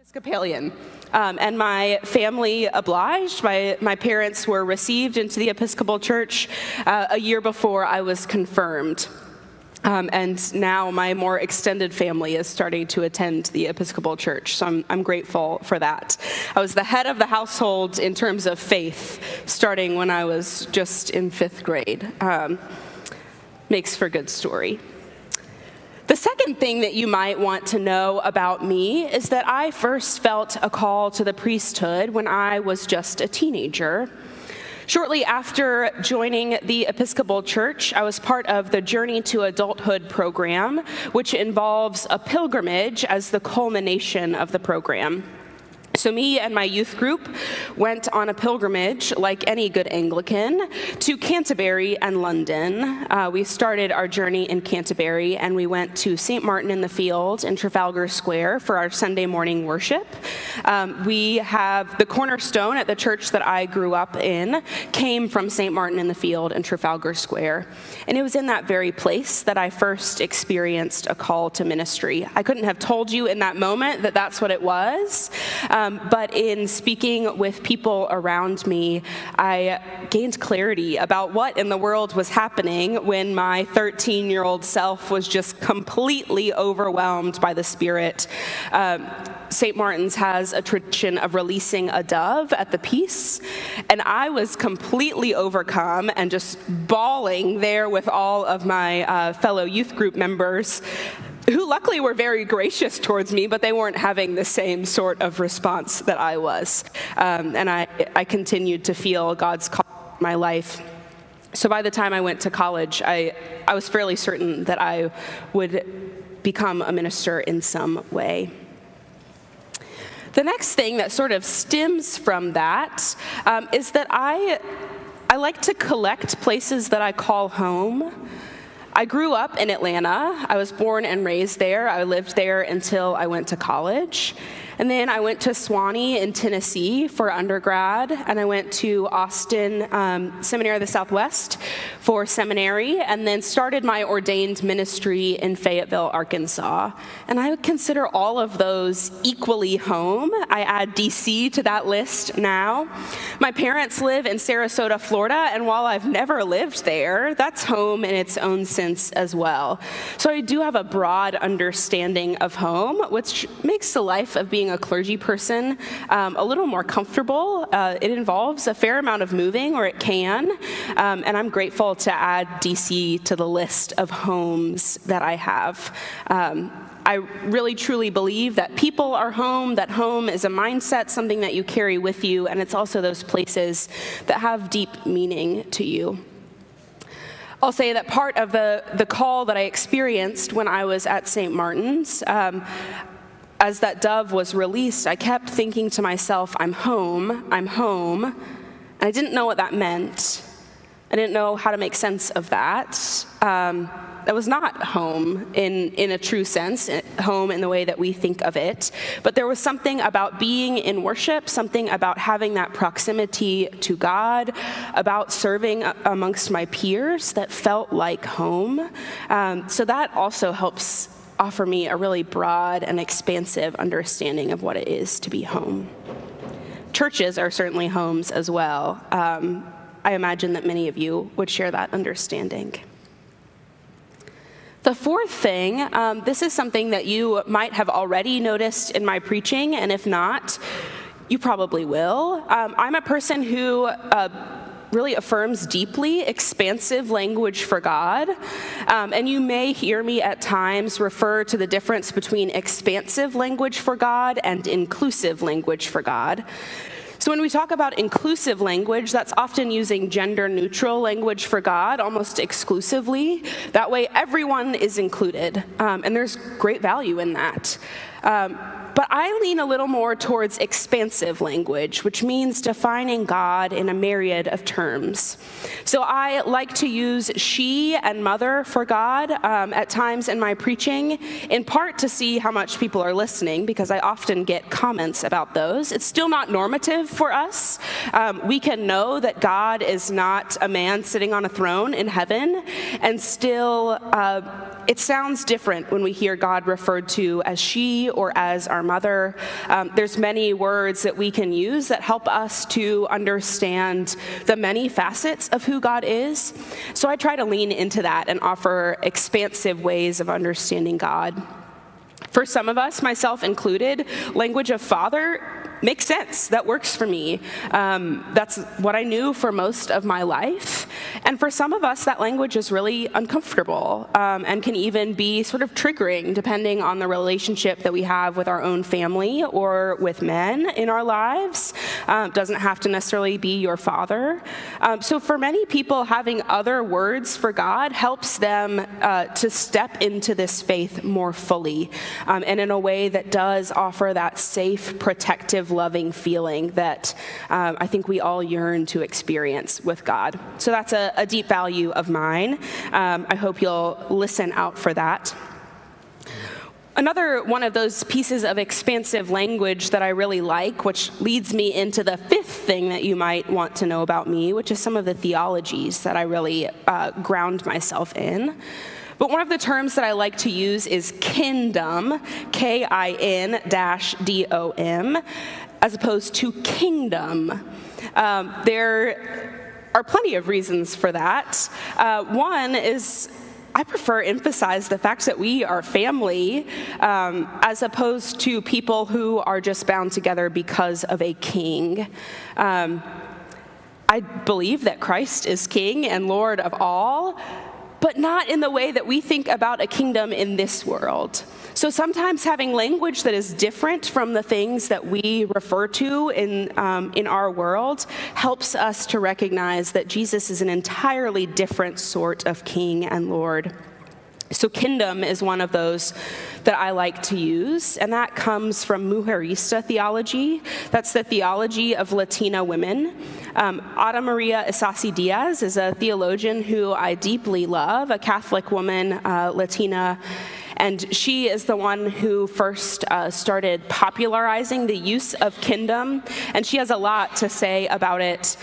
Episcopalian, and my family obliged. My parents were received into the Episcopal Church a year before I was confirmed. And now my more extended family is starting to attend the Episcopal Church, so I'm grateful for that. I was the head of the household in terms of faith, starting when I was just in 5th grade. Makes for a good story. The second thing that you might want to know about me is that I first felt a call to the priesthood when I was just a teenager. Shortly after joining the Episcopal Church, I was part of the Journey to Adulthood program, which involves a pilgrimage as the culmination of the program. So me and my youth group went on a pilgrimage, like any good Anglican, to Canterbury and London. We started our journey in Canterbury, and we went to St. Martin in the Field in Trafalgar Square for our Sunday morning worship. We have the cornerstone at the church that I grew up in came from St. Martin in the Field in Trafalgar Square. And it was in that very place that I first experienced a call to ministry. I couldn't have told you in that moment that that's what it was. But in speaking with people around me, I gained clarity about what in the world was happening when my 13-year-old self was just completely overwhelmed by the Spirit. St. Martin's has a tradition of releasing a dove at the peace, and I was completely overcome and just bawling there with all of my fellow youth group members, who luckily were very gracious towards me, but they weren't having the same sort of response that I was. And I continued to feel God's call in my life. So by the time I went to college, I was fairly certain that I would become a minister in some way. The next thing that sort of stems from that is that I like to collect places that I call home. I grew up in Atlanta. I was born and raised there. I lived there until I went to college. And then I went to Swanee in Tennessee for undergrad, and I went to Austin Seminary of the Southwest for seminary, and then started my ordained ministry in Fayetteville, Arkansas. And I would consider all of those equally home. I add DC to that list now. My parents live in Sarasota, Florida, and while I've never lived there, that's home in its own sense as well. So I do have a broad understanding of home, which makes the life of being a clergy person a little more comfortable. It involves a fair amount of moving, or it can, and I'm grateful to add DC to the list of homes that I have. I really truly believe that people are home, that home is a mindset, something that you carry with you, and it's also those places that have deep meaning to you. I'll say that part of the call that I experienced when I was at St. Martin's, as that dove was released, I kept thinking to myself, I'm home, and I didn't know what that meant. I didn't know how to make sense of that. That was not home in a true sense, home in the way that we think of it. But there was something about being in worship, something about having that proximity to God, about serving amongst my peers that felt like home. So that also helps offer me a really broad and expansive understanding of what it is to be home. Churches are certainly homes as well. I imagine that many of you would share that understanding. The fourth thing, this is something that you might have already noticed in my preaching, and if not, you probably will. I'm a person who really affirms deeply expansive language for God. And you may hear me at times refer to the difference between expansive language for God and inclusive language for God. So when we talk about inclusive language, that's often using gender-neutral language for God almost exclusively. That way everyone is included, and there's great value in that. But I lean a little more towards expansive language, which means defining God in a myriad of terms. So I like to use she and mother for God at times in my preaching, in part to see how much people are listening, because I often get comments about those. It's still not normative for us. We can know that God is not a man sitting on a throne in heaven, and still it sounds different when we hear God referred to as she or as our mother. There's many words that we can use that help us to understand the many facets of who God is. So I try to lean into that and offer expansive ways of understanding God. For some of us, myself included, language of Father makes sense. That works for me. That's what I knew for most of my life. And for some of us, that language is really uncomfortable and can even be sort of triggering depending on the relationship that we have with our own family or with men in our lives. Doesn't have to necessarily be your father. So for many people, having other words for God helps them to step into this faith more fully and in a way that does offer that safe, protective, loving feeling that I think we all yearn to experience with God. So that's a deep value of mine. I hope you'll listen out for that. Another one of those pieces of expansive language that I really like, which leads me into the fifth thing that you might want to know about me, which is some of the theologies that I really ground myself in. But one of the terms that I like to use is kingdom, K-I-N-DOM, as opposed to kingdom. There are plenty of reasons for that. One is I prefer to emphasize the fact that we are family as opposed to people who are just bound together because of a king. I believe that Christ is King and Lord of all, but not in the way that we think about a kingdom in this world. So sometimes having language that is different from the things that we refer to in our world helps us to recognize that Jesus is an entirely different sort of king and Lord. So kingdom is one of those that I like to use, and that comes from Mujerista theology. That's the theology of Latina women. Ada Maria Isasi Diaz is a theologian who I deeply love, a Catholic woman, Latina, and she is the one who first started popularizing the use of kingdom, and she has a lot to say about it.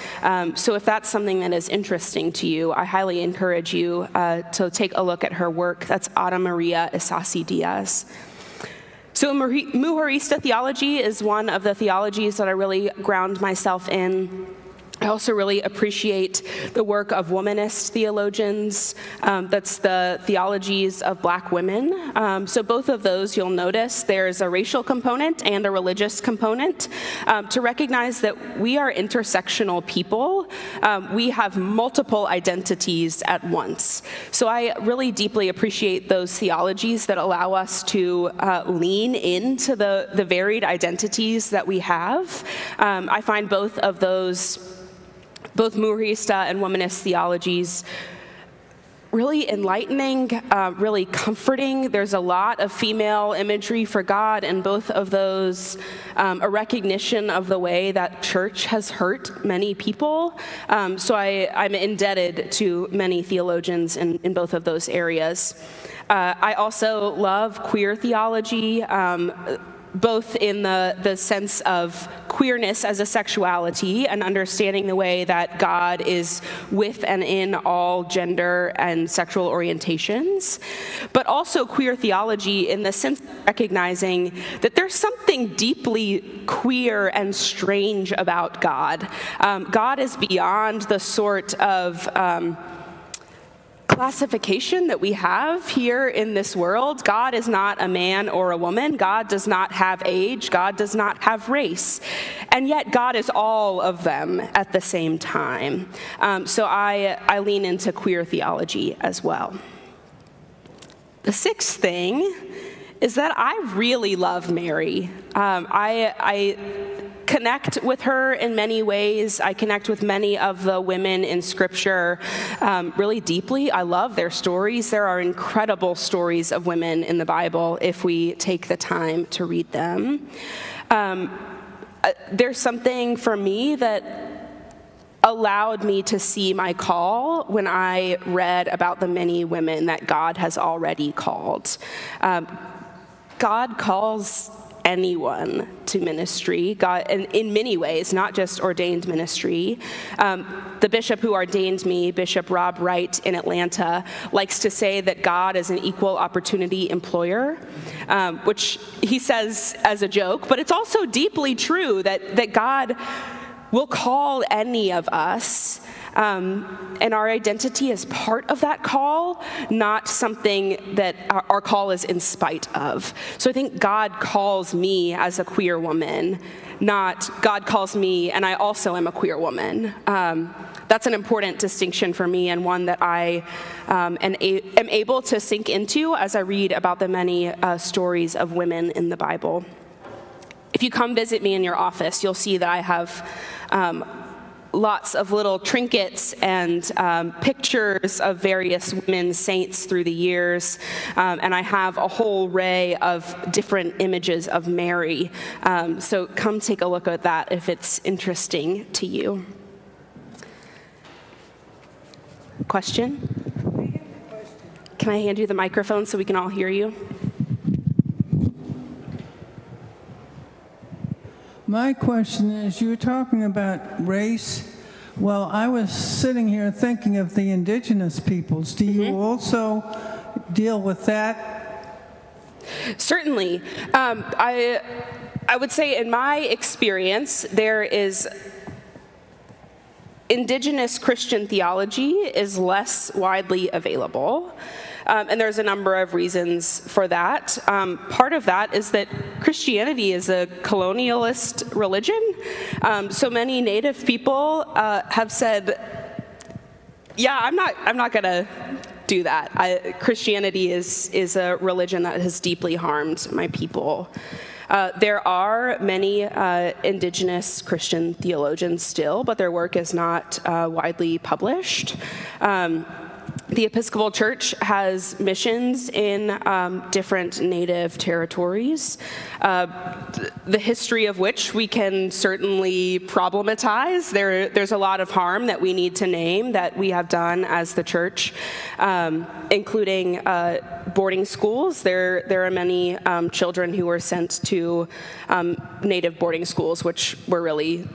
So if that's something that is interesting to you, I highly encourage you to take a look at her work. That's Ada Maria Isasi Diaz. So Mujerista theology is one of the theologies that I really ground myself in. I also really appreciate the work of womanist theologians. That's the theologies of Black women. So both of those, you'll notice, there's a racial component and a religious component to recognize that we are intersectional people. We have multiple identities at once. So I really deeply appreciate those theologies that allow us to lean into the varied identities that we have. I find both of those, both Mujerista and womanist theologies, really enlightening, really comforting. There's a lot of female imagery for God in both of those, a recognition of the way that church has hurt many people. So I'm indebted to many theologians in both of those areas. I also love queer theology, both in the sense of queerness as a sexuality and understanding the way that God is with and in all gender and sexual orientations, but also queer theology in the sense of recognizing that there's something deeply queer and strange about God. God is beyond the sort of classification that we have here in this world. God is not a man or a woman. God does not have age. God does not have race. And yet God is all of them at the same time. So I lean into queer theology as well. The sixth thing is that I really love Mary. I connect with her in many ways. I connect with many of the women in Scripture really deeply. I love their stories. There are incredible stories of women in the Bible if we take the time to read them. There's something for me that allowed me to see my call when I read about the many women that God has already called. God calls anyone to ministry, God, in many ways, not just ordained ministry. The bishop who ordained me, Bishop Rob Wright in Atlanta, likes to say that God is an equal opportunity employer, which he says as a joke, but it's also deeply true that God will call any of us, and our identity is part of that call, not something that our call is in spite of. So I think God calls me as a queer woman, not God calls me and I also am a queer woman. That's an important distinction for me, and one that I am able to sink into as I read about the many stories of women in the Bible. If you come visit me in your office, you'll see that I have lots of little trinkets and pictures of various women saints through the years, and I have a whole array of different images of Mary. So come take a look at that if it's interesting to you. Question? Can I hand you the microphone so we can all hear you? My question is, you were talking about race. Well, I was sitting here thinking of the indigenous peoples. Do you also deal with that? Certainly. I would say in my experience, there is indigenous Christian theology is less widely available. And there's a number of reasons for that. Part of that is that Christianity is a colonialist religion. So many Native people have said, yeah, I'm not going to do that. Christianity is a religion that has deeply harmed my people. There are many indigenous Christian theologians still, but their work is not widely published. The Episcopal Church has missions in different Native territories, the history of which we can certainly problematize. There's a lot of harm that we need to name that we have done as the church, including boarding schools. There are many children who were sent to Native boarding schools, which were really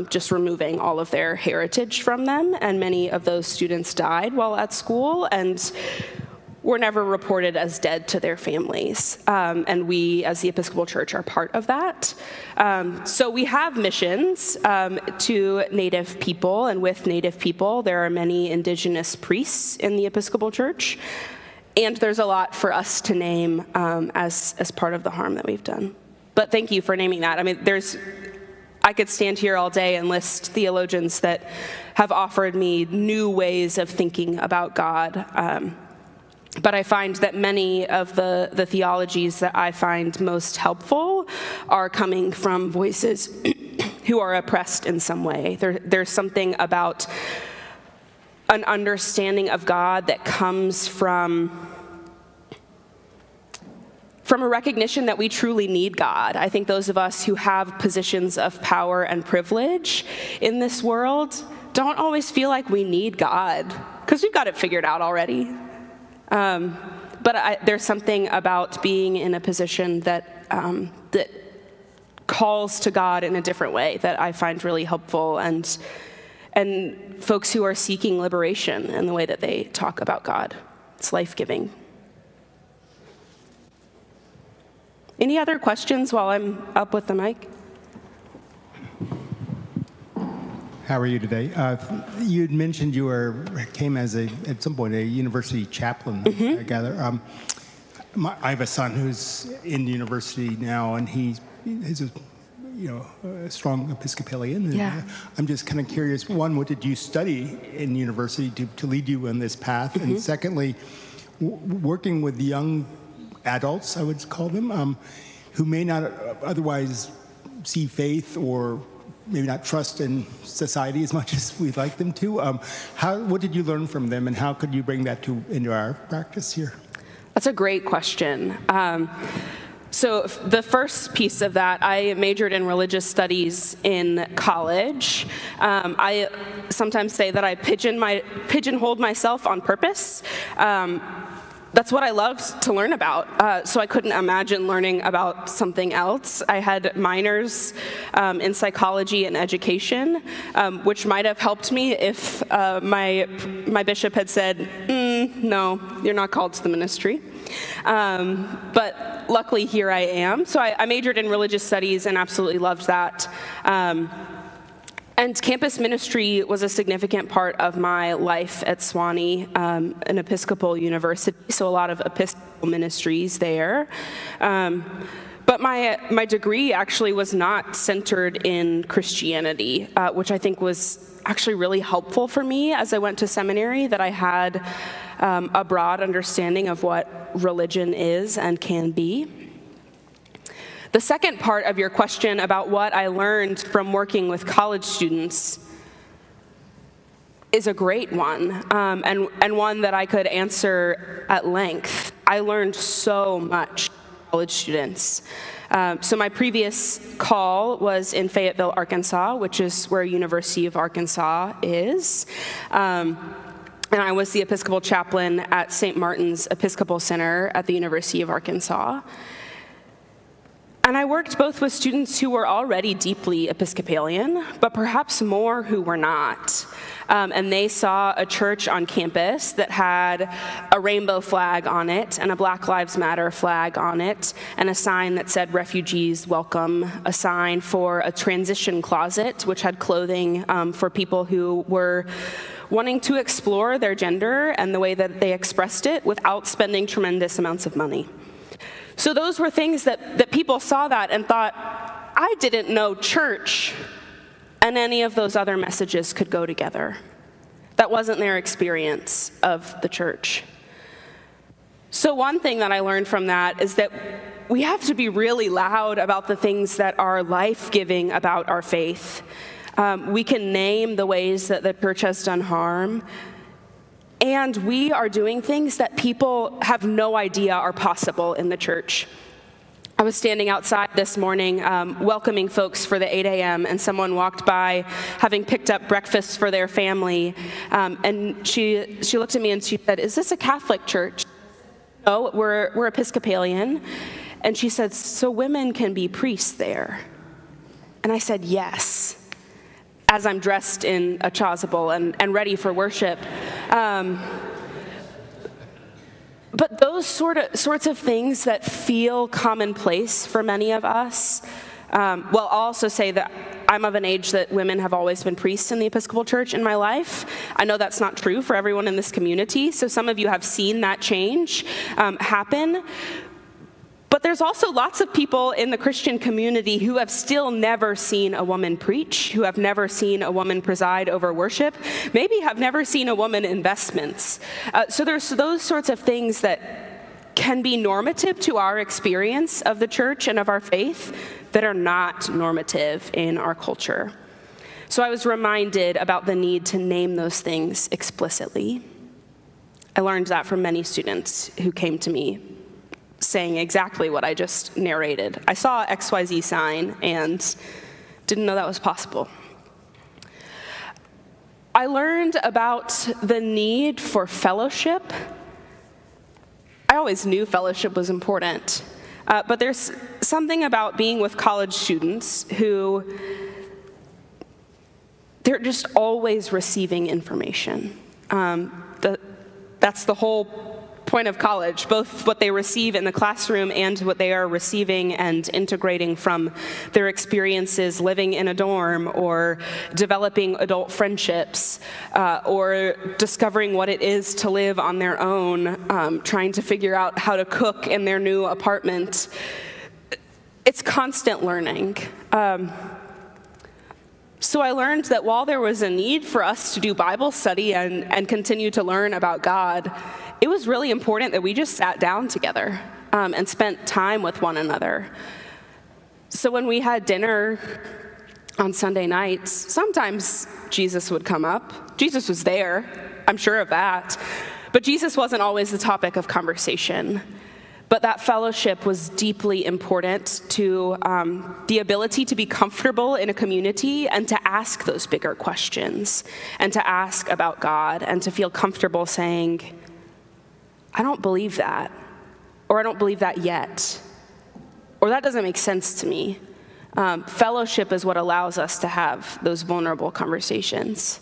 just removing all of their heritage from them, and many of those students died while at school and were never reported as dead to their families. And we, as the Episcopal Church, are part of that. So we have missions to Native people, and with Native people, there are many indigenous priests in the Episcopal Church, and there's a lot for us to name as part of the harm that we've done. But thank you for naming that. I mean, I could stand here all day and list theologians that have offered me new ways of thinking about God. But I find that many of the theologies that I find most helpful are coming from voices who are oppressed in some way. There's something about an understanding of God that comes from a recognition that we truly need God. I think those of us who have positions of power and privilege in this world don't always feel like we need God, because we've got it figured out already. But there's something about being in a position that calls to God in a different way that I find really helpful, and folks who are seeking liberation in the way that they talk about God. It's life-giving. Any other questions while I'm up with the mic? How are you today? You had mentioned you came as at some point a university chaplain, I gather. I have a son who's in the university now, and he's a strong Episcopalian. Yeah. I'm just kind of curious. One, what did you study in university to lead you on this path? And secondly, working with young adults, I would call them, who may not otherwise see faith or maybe not trust in society as much as we'd like them to. What did you learn from them, and how could you bring that into our practice here? That's a great question. So the first piece of that, I majored in religious studies in college. I sometimes say that I pigeonholed myself on purpose. that's what I loved to learn about, so I couldn't imagine learning about something else. I had minors in psychology and education, which might have helped me if my bishop had said, no, you're not called to the ministry. But luckily here I am. So I majored in religious studies and absolutely loved that. And campus ministry was a significant part of my life at Sewanee, an Episcopal university, so a lot of Episcopal ministries there. But my degree actually was not centered in Christianity, which I think was actually really helpful for me as I went to seminary, that I had a broad understanding of what religion is and can be. The second part of your question about what I learned from working with college students is a great one, and one that I could answer at length. I learned so much from college students. So my previous call was in Fayetteville, Arkansas, which is where University of Arkansas is. And I was the Episcopal chaplain at St. Martin's Episcopal Center at the University of Arkansas. And I worked both with students who were already deeply Episcopalian, but perhaps more who were not. And they saw a church on campus that had a rainbow flag on it and a Black Lives Matter flag on it and a sign that said "Refugees Welcome," a sign for a transition closet, which had clothing for people who were wanting to explore their gender and the way that they expressed it without spending tremendous amounts of money. So those were things that people saw that and thought, I didn't know church and any of those other messages could go together. That wasn't their experience of the church. So one thing that I learned from that is that we have to be really loud about the things that are life-giving about our faith. We can name the ways that the church has done harm, and we are doing things that people have no idea are possible in the church. I was standing outside this morning welcoming folks for the 8 a.m. and someone walked by having picked up breakfast for their family, and she looked at me and she said, "Is this a Catholic church?" "No, we're Episcopalian." And she said, "So women can be priests there?" And I said, "Yes," as I'm dressed in a chasuble and ready for worship. But those sorts of things that feel commonplace for many of us, well, I'll also say that I'm of an age that women have always been priests in the Episcopal Church in my life. I know that's not true for everyone in this community, so some of you have seen that change happen. But there's also lots of people in the Christian community who have still never seen a woman preach, who have never seen a woman preside over worship, maybe have never seen a woman in vestments. So there's those sorts of things that can be normative to our experience of the church and of our faith that are not normative in our culture. So I was reminded about the need to name those things explicitly. I learned that from many students who came to me saying exactly what I just narrated. I saw XYZ sign and didn't know that was possible. I learned about the need for fellowship. I always knew fellowship was important, but there's something about being with college students who they're just always receiving information. That's the whole point of college, both what they receive in the classroom and what they are receiving and integrating from their experiences living in a dorm or developing adult friendships or discovering what it is to live on their own, trying to figure out how to cook in their new apartment. It's constant learning. So I learned that while there was a need for us to do Bible study and continue to learn about God, it was really important that we just sat down together and spent time with one another. So when we had dinner on Sunday nights, sometimes Jesus would come up. Jesus was there, I'm sure of that. But Jesus wasn't always the topic of conversation. But that fellowship was deeply important to the ability to be comfortable in a community and to ask those bigger questions and to ask about God and to feel comfortable saying, I don't believe that, or I don't believe that yet, or that doesn't make sense to me. Fellowship is what allows us to have those vulnerable conversations.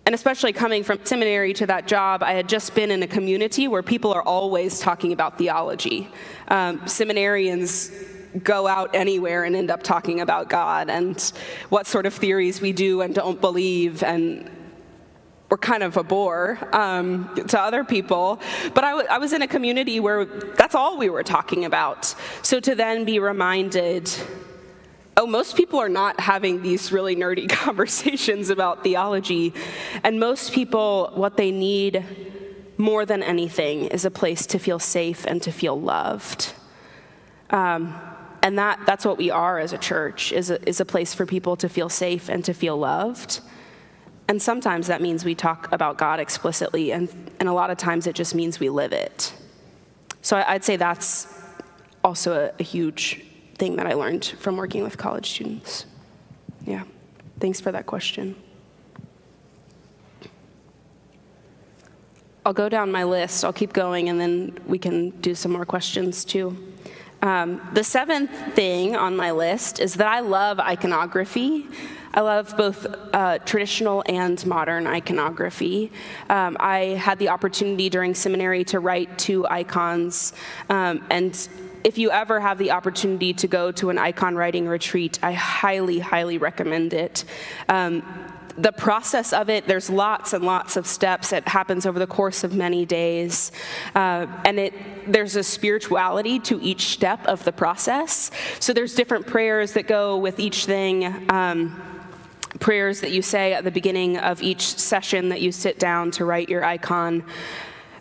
And especially coming from seminary to that job, I had just been in a community where people are always talking about theology. Seminarians go out anywhere and end up talking about God and what sort of theories we do and don't believe, and we're kind of a bore to other people. But I was in a community where that's all we were talking about. So to then be reminded, oh, most people are not having these really nerdy conversations about theology, and most people, what they need more than anything is a place to feel safe and to feel loved. And that's what we are as a church, is a place for people to feel safe and to feel loved. And sometimes that means we talk about God explicitly, and a lot of times it just means we live it. So I'd say that's also a huge thing that I learned from working with college students. Yeah, thanks for that question. I'll go down my list. I'll keep going, and then we can do some more questions too. The seventh thing on my list is that I love iconography. I love both traditional and modern iconography. I had the opportunity during seminary to write 2 icons, and if you ever have the opportunity to go to an icon writing retreat, I highly, highly recommend it. The process of it, there's lots and lots of steps. It happens over the course of many days. And there's a spirituality to each step of the process. So there's different prayers that go with each thing, prayers that you say at the beginning of each session that you sit down to write your icon.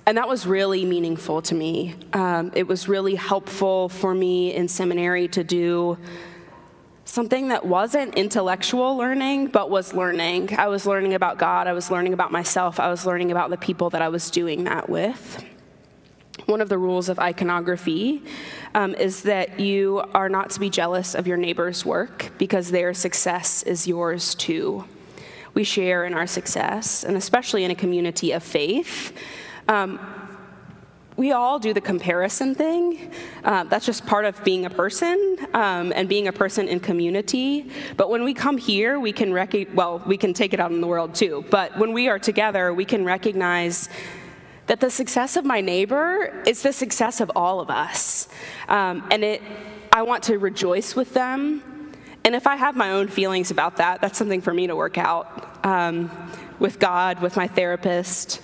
And that was really meaningful to me. It was really helpful for me in seminary to do something that wasn't intellectual learning, but was learning. I was learning about God. I was learning about myself. I was learning about the people that I was doing that with. One of the rules of iconography is that you are not to be jealous of your neighbor's work, because their success is yours too. We share in our success, and especially in a community of faith. We all do the comparison thing. That's just part of being a person and being a person in community. But when we come here, we can we can take it out in the world too. But when we are together, we can recognize that the success of my neighbor is the success of all of us. I want to rejoice with them. And if I have my own feelings about that, that's something for me to work out. With God, with my therapist,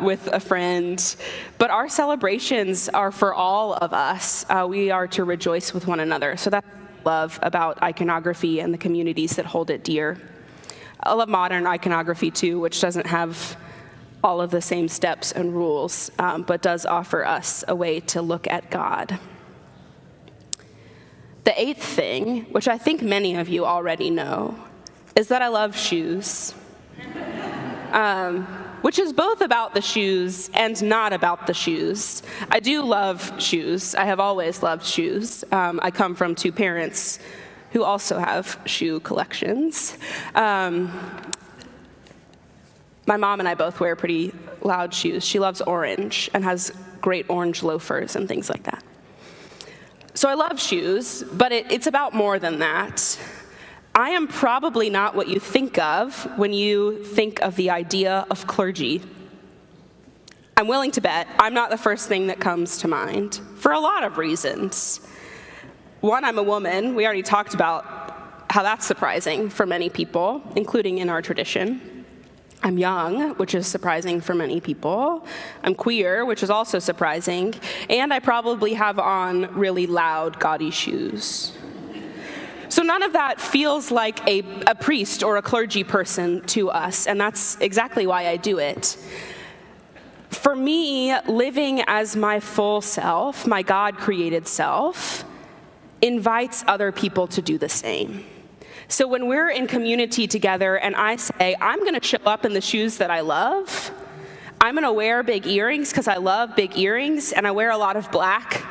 with a friend. But our celebrations are for all of us. We are to rejoice with one another. So that's what I love about iconography and the communities that hold it dear. I love modern iconography too, which doesn't have all of the same steps and rules, but does offer us a way to look at God. The 8th thing, which I think many of you already know, is that I love shoes. Which is both about the shoes and not about the shoes. I do love shoes. I have always loved shoes. I come from 2 parents who also have shoe collections. My mom and I both wear pretty loud shoes. She loves orange and has great orange loafers and things like that. So I love shoes, but it's about more than that. I am probably not what you think of when you think of the idea of clergy. I'm willing to bet I'm not the first thing that comes to mind, for a lot of reasons. One, I'm a woman. We already talked about how that's surprising for many people, including in our tradition. I'm young, which is surprising for many people. I'm queer, which is also surprising. And I probably have on really loud, gaudy shoes. So none of that feels like a priest or a clergy person to us, and that's exactly why I do it. For me, living as my full self, my God-created self, invites other people to do the same. So when we're in community together and I say, I'm going to show up in the shoes that I love, I'm going to wear big earrings because I love big earrings, and I wear a lot of black,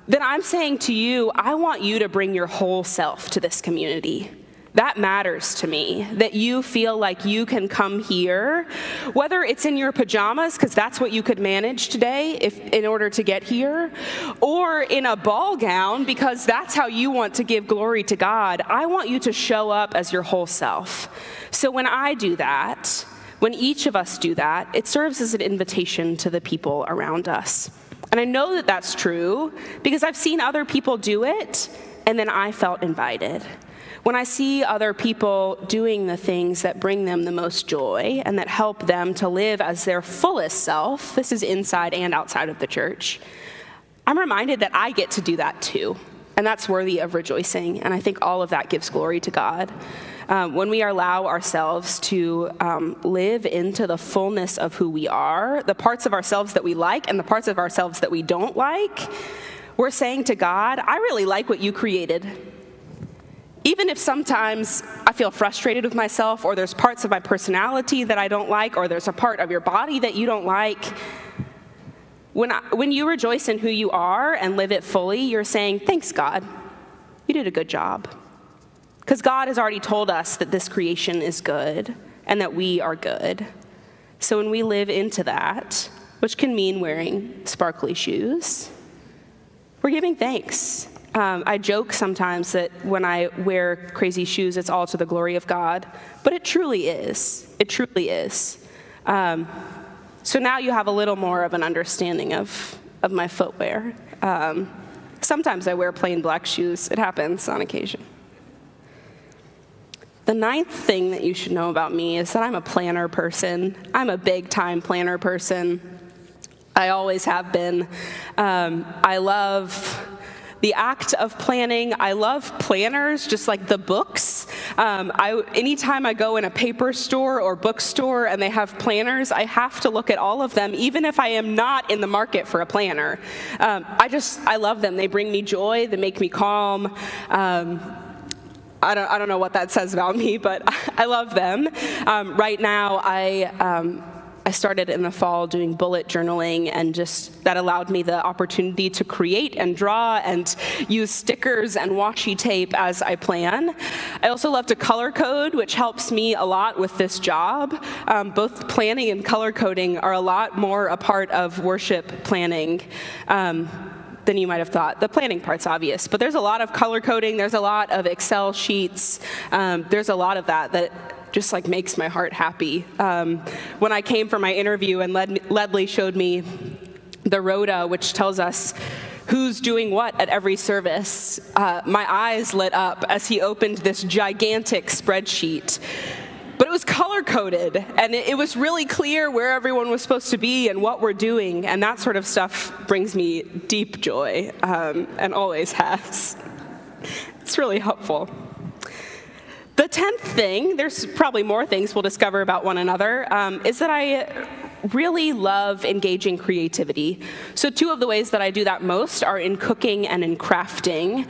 then I'm saying to you, I want you to bring your whole self to this community. That matters to me, that you feel like you can come here, whether it's in your pajamas, because that's what you could manage today in order to get here, or in a ball gown, because that's how you want to give glory to God. I want you to show up as your whole self. So when I do that, when each of us do that, it serves as an invitation to the people around us. And I know that that's true because I've seen other people do it, and then I felt invited. When I see other people doing the things that bring them the most joy and that help them to live as their fullest self, this is inside and outside of the church, I'm reminded that I get to do that too. And that's worthy of rejoicing. And I think all of that gives glory to God. When we allow ourselves to live into the fullness of who we are, the parts of ourselves that we like and the parts of ourselves that we don't like, we're saying to God, I really like what you created. Even if sometimes I feel frustrated with myself, or there's parts of my personality that I don't like, or there's a part of your body that you don't like, when you rejoice in who you are and live it fully, you're saying, thanks, God. You did a good job. Because God has already told us that this creation is good and that we are good. So when we live into that, which can mean wearing sparkly shoes, we're giving thanks. I joke sometimes that when I wear crazy shoes, it's all to the glory of God, but it truly is. It truly is. So now you have a little more of an understanding of my footwear. Sometimes I wear plain black shoes. It happens on occasion. The 9th thing that you should know about me is that I'm a planner person. I'm a big-time planner person. I always have been. I love the act of planning. I love planners, just like the books. Anytime I go in a paper store or bookstore and they have planners, I have to look at all of them, even if I am not in the market for a planner. I love them. They bring me joy. They make me calm. I don't know what that says about me, but I love them. Right now, I started in the fall doing bullet journaling, and just that allowed me the opportunity to create and draw and use stickers and washi tape as I plan. I also love to color code, which helps me a lot with this job. Both planning and color coding are a lot more a part of worship planning than you might have thought. The planning part's obvious, but there's a lot of color coding, there's a lot of Excel sheets, there's a lot of that just like makes my heart happy. When I came for my interview and Ledley showed me the rota, which tells us who's doing what at every service, my eyes lit up as he opened this gigantic spreadsheet. But it was color-coded, and it was really clear where everyone was supposed to be and what we're doing, and that sort of stuff brings me deep joy, and always has. It's really helpful. The 10th thing, there's probably more things we'll discover about one another, is that I really love engaging creativity. So 2 of the ways that I do that most are in cooking and in crafting.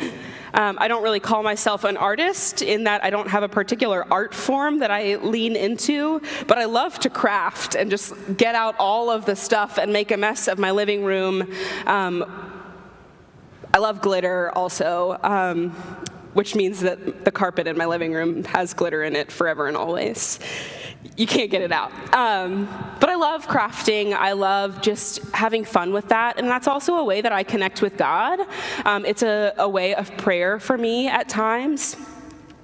I don't really call myself an artist in that I don't have a particular art form that I lean into, but I love to craft and just get out all of the stuff and make a mess of my living room. I love glitter also, which means that the carpet in my living room has glitter in it forever and always. You can't get it out. But I love crafting. I love just having fun with that. And that's also a way that I connect with God. It's a way of prayer for me at times.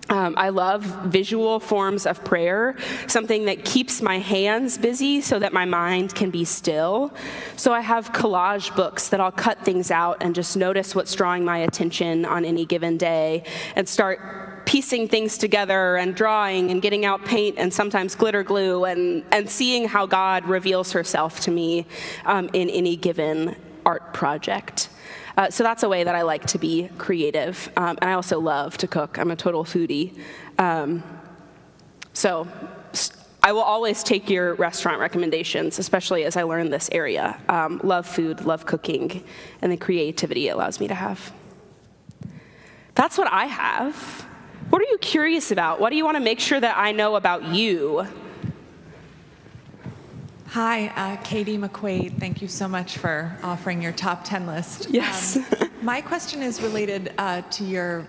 I love visual forms of prayer, something that keeps my hands busy so that my mind can be still. So I have collage books that I'll cut things out and just notice what's drawing my attention on any given day and start piecing things together and drawing and getting out paint and sometimes glitter glue and seeing how God reveals herself to me in any given art project. So that's a way that I like to be creative. And I also love to cook. I'm a total foodie. So I will always take your restaurant recommendations, especially as I learn this area. Love food, love cooking, and the creativity it allows me to have. That's what I have. What are you curious about? What do you want to make sure that I know about you? Hi, Katie McQuaid. Thank you so much for offering your top 10 list. Yes. My question is related to your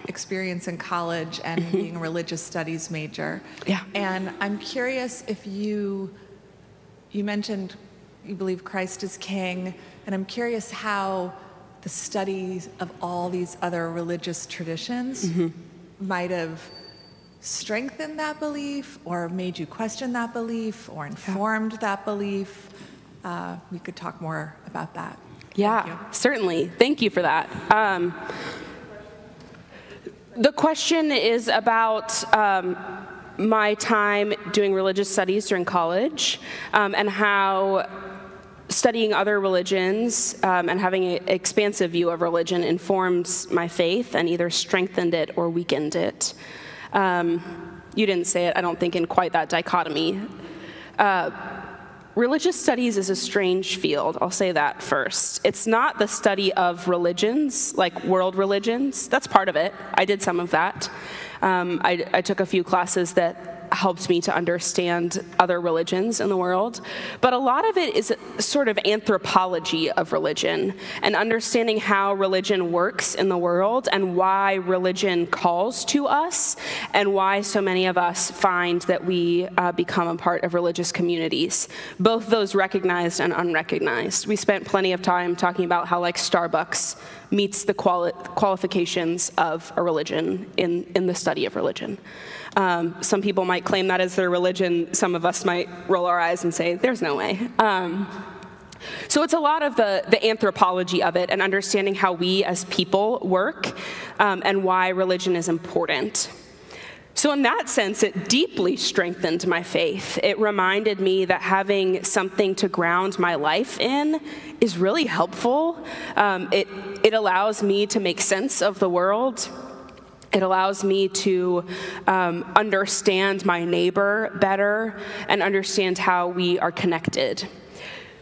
experience in college and being a religious studies major. Yeah. And I'm curious if you mentioned you believe Christ is king, and I'm curious how the studies of all these other religious traditions might have strengthened that belief or made you question that belief or informed that belief. We could talk more about that. Yeah, certainly. Thank you for that. The question is about my time doing religious studies during college and how studying other religions and having an expansive view of religion informs my faith and either strengthened it or weakened it. You didn't say it, I don't think, in quite that dichotomy. Religious studies is a strange field, I'll say that first. It's not the study of religions, like world religions. That's part of it. I did some of that. I took a few classes that helped me to understand other religions in the world. But a lot of it is a sort of anthropology of religion and understanding how religion works in the world and why religion calls to us and why so many of us find that we become a part of religious communities, both those recognized and unrecognized. We spent plenty of time talking about how, like, Starbucks meets the qualifications of a religion in the study of religion. Some people might claim that as their religion. Some of us might roll our eyes and say, there's no way. So it's a lot of the anthropology of it and understanding how we as people work and why religion is important. So in that sense, it deeply strengthened my faith. It reminded me that having something to ground my life in is really helpful. It allows me to make sense of the world. It allows me to understand my neighbor better and understand how we are connected.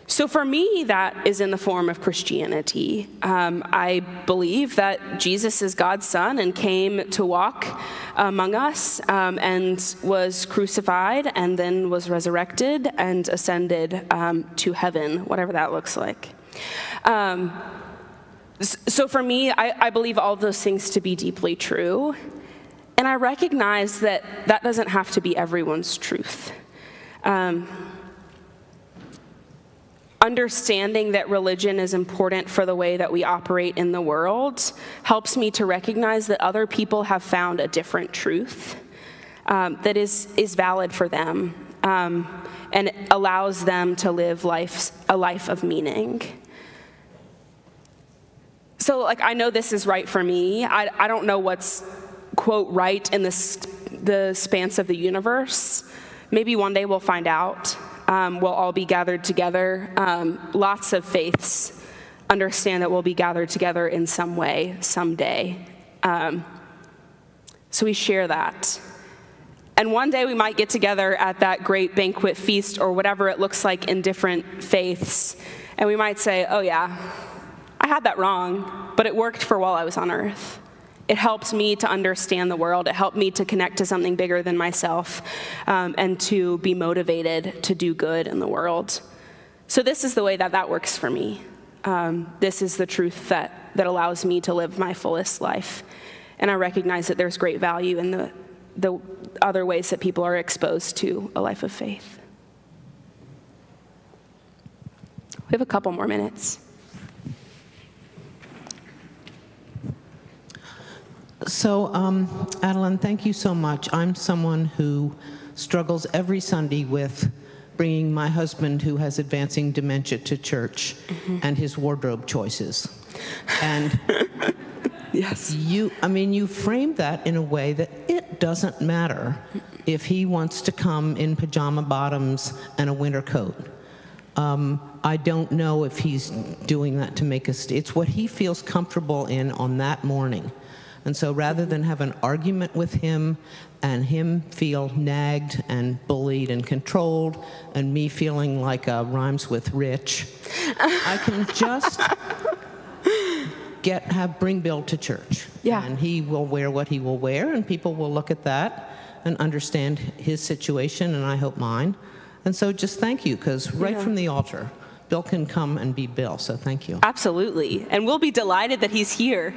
So for me, that is in the form of Christianity. I believe that Jesus is God's son and came to walk among us and was crucified and then was resurrected and ascended to heaven, whatever that looks like. So for me, I believe all those things to be deeply true. And I recognize that that doesn't have to be everyone's truth. Understanding that religion is important for the way that we operate in the world helps me to recognize that other people have found a different truth that is valid for them and allows them to live a life of meaning. So, like, I know this is right for me. I don't know what's, quote, right in the span of the universe. Maybe one day we'll find out. We'll all be gathered together. Lots of faiths understand that we'll be gathered together in some way, someday. So we share that. And one day we might get together at that great banquet feast or whatever it looks like in different faiths, and we might say, oh yeah, I had that wrong, but it worked for while I was on earth. It helped me to understand the world. It helped me to connect to something bigger than myself and to be motivated to do good in the world. So this is the way that works for me. This is the truth that allows me to live my fullest life. And I recognize that there's great value in the other ways that people are exposed to a life of faith. We have a couple more minutes. So, Adelyn, thank you so much. I'm someone who struggles every Sunday with bringing my husband, who has advancing dementia, to church and his wardrobe choices. And yes, you framed that in a way that it doesn't matter if he wants to come in pajama bottoms and a winter coat. I don't know if he's doing that to make us. It's what he feels comfortable in on that morning. And so rather than have an argument with him and him feel nagged and bullied and controlled and me feeling like rhymes with rich, I can just bring Bill to church. Yeah. And he will wear what he will wear, and people will look at that and understand his situation, and I hope mine. And so just thank you, because right from the altar, Bill can come and be Bill, so thank you. Absolutely. And we'll be delighted that he's here.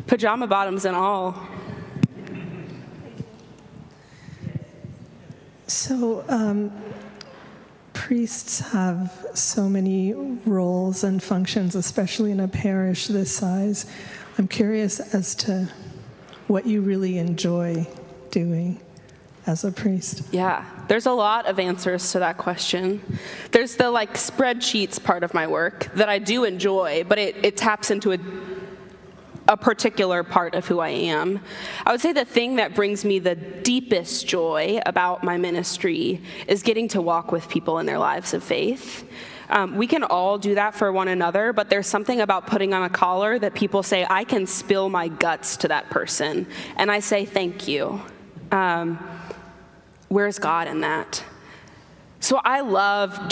Pajama bottoms and all. So, priests have so many roles and functions, especially in a parish this size. I'm curious as to what you really enjoy doing as a priest. Yeah, there's a lot of answers to that question. There's the spreadsheets part of my work that I do enjoy, but it taps into a particular part of who I am. I would say the thing that brings me the deepest joy about my ministry is getting to walk with people in their lives of faith. We can all do that for one another, but there's something about putting on a collar that people say, I can spill my guts to that person, and I say thank you. Where's God in that? So I love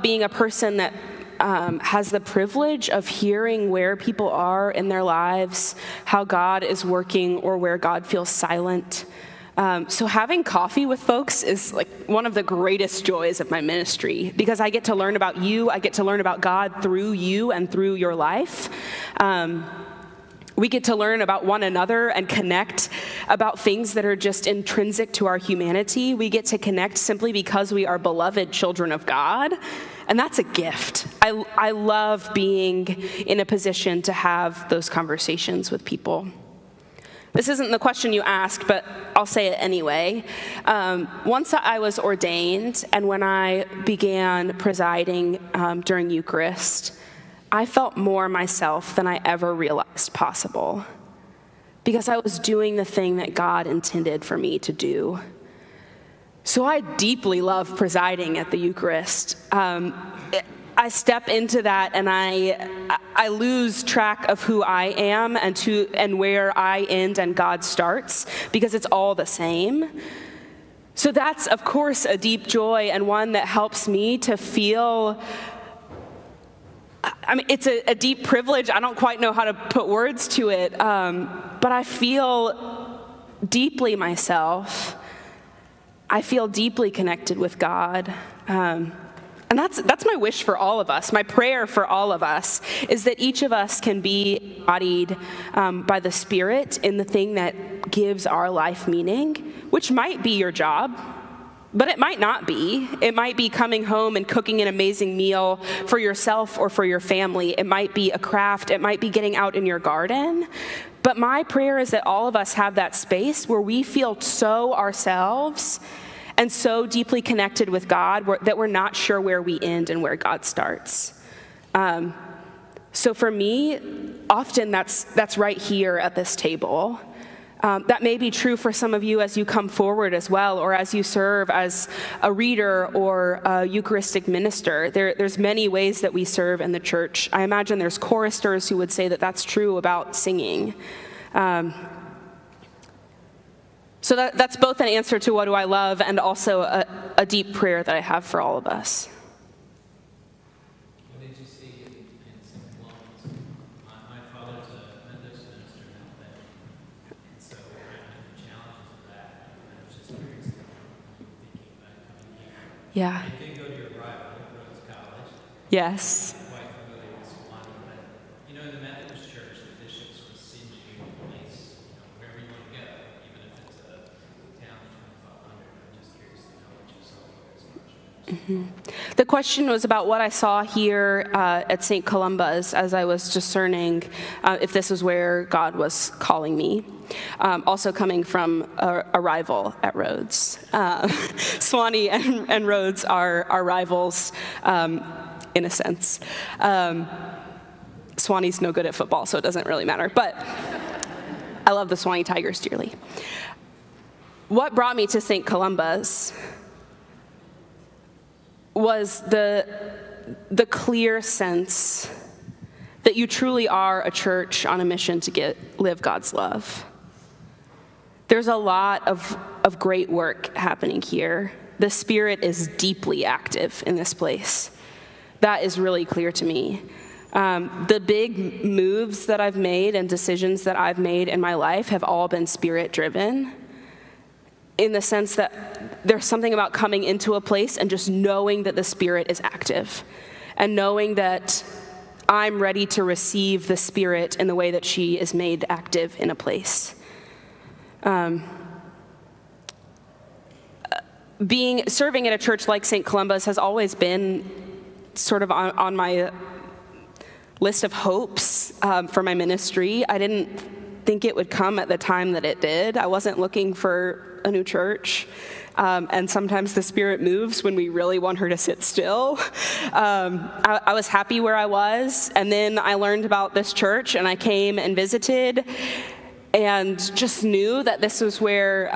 being a person that has the privilege of hearing where people are in their lives, how God is working, or where God feels silent. So having coffee with folks is one of the greatest joys of my ministry, because I get to learn about you, I get to learn about God through you and through your life. We get to learn about one another and connect about things that are just intrinsic to our humanity. We get to connect simply because we are beloved children of God, and that's a gift. I love being in a position to have those conversations with people. This isn't the question you asked, but I'll say it anyway. Once I was ordained, and when I began presiding during Eucharist, I felt more myself than I ever realized possible, because I was doing the thing that God intended for me to do. So I deeply love presiding at the Eucharist. I step into that and I lose track of who I am and where I end and God starts, because it's all the same. So that's, of course, a deep joy, and one that helps me to feel, it's a deep privilege. I don't quite know how to put words to it, but I feel deeply myself. I feel deeply connected with God. And that's my wish for all of us. My prayer for all of us is that each of us can be embodied by the Spirit in the thing that gives our life meaning, which might be your job, but it might not be. It might be coming home and cooking an amazing meal for yourself or for your family. It might be a craft. It might be getting out in your garden. But my prayer is that all of us have that space where we feel so ourselves and so deeply connected with God that we're not sure where we end and where God starts. So for me, often that's right here at this table. That may be true for some of you as you come forward as well, or as you serve as a reader or a Eucharistic minister. There's many ways that we serve in the church. I imagine there's choristers who would say that that's true about singing. So that's both an answer to what do I love, and also a deep prayer that I have for all of us. What did you see in St. Columba's? My father's a Methodist minister now, and so the challenges of that, I was just curious, thinking about coming here. Yeah. I did go to your rival, Rhodes College. Yes. I'm quite familiar with Swanee, but in the Methodist Church, the bishops will send you a place, wherever you want to go, even if it's a town of 2,500. I'm just curious to know what you saw here as much. The question was about what I saw here at St. Columba's as I was discerning if this was where God was calling me. Also coming from a rival at Rhodes. Swanee and Rhodes are rivals in a sense. Swanee's no good at football, so it doesn't really matter. But I love the Swanee Tigers dearly. What brought me to St. Columba's was the clear sense that you truly are a church on a mission to live God's love. There's a lot of great work happening here. The Spirit is deeply active in this place. That is really clear to me. The big moves that I've made and decisions that I've made in my life have all been Spirit-driven. in the sense that there's something about coming into a place and just knowing that the Spirit is active, and knowing that I'm ready to receive the Spirit in the way that she is made active in a place. Serving at a church like St. Columba's has always been sort of on my list of hopes for my ministry. I didn't think it would come at the time that it did. I wasn't looking for a new church. And sometimes the Spirit moves when we really want her to sit still. I was happy where I was, and then I learned about this church, and I came and visited, and just knew that this was where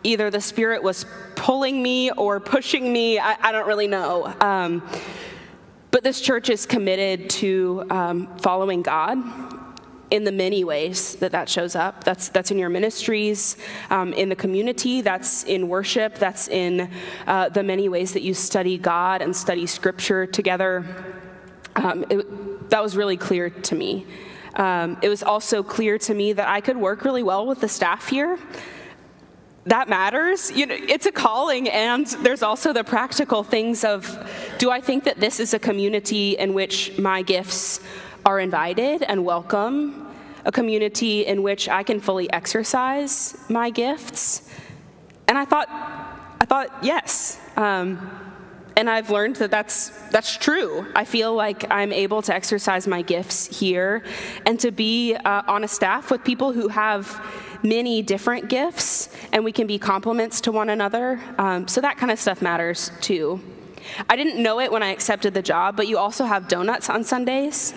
either the Spirit was pulling me or pushing me. I don't really know. But this church is committed to following God in the many ways that shows up. That's in your ministries, in the community, that's in worship, that's in the many ways that you study God and study Scripture together. That was really clear to me. It was also clear to me that I could work really well with the staff here. That matters. You know, it's a calling, and there's also the practical things of, do I think that this is a community in which my gifts are invited and welcome, a community in which I can fully exercise my gifts? And I thought yes. And I've learned that that's true. I feel like I'm able to exercise my gifts here and to be on a staff with people who have many different gifts, and we can be complements to one another. So that kind of stuff matters too. I didn't know it when I accepted the job, but you also have donuts on Sundays.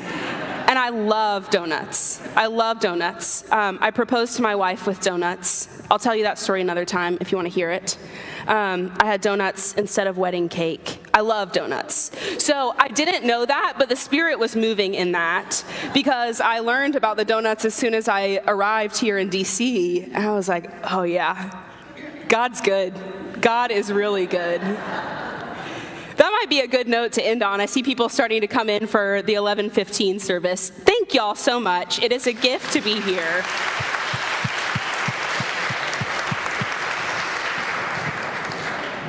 And I love donuts. I love donuts. I proposed to my wife with donuts. I'll tell you that story another time if you want to hear it. I had donuts instead of wedding cake. I love donuts. So I didn't know that, but the Spirit was moving in that, because I learned about the donuts as soon as I arrived here in DC. And I was like, oh yeah, God's good. God is really good. That might be a good note to end on. I see people starting to come in for the 11:15 service. Thank y'all so much. It is a gift to be here.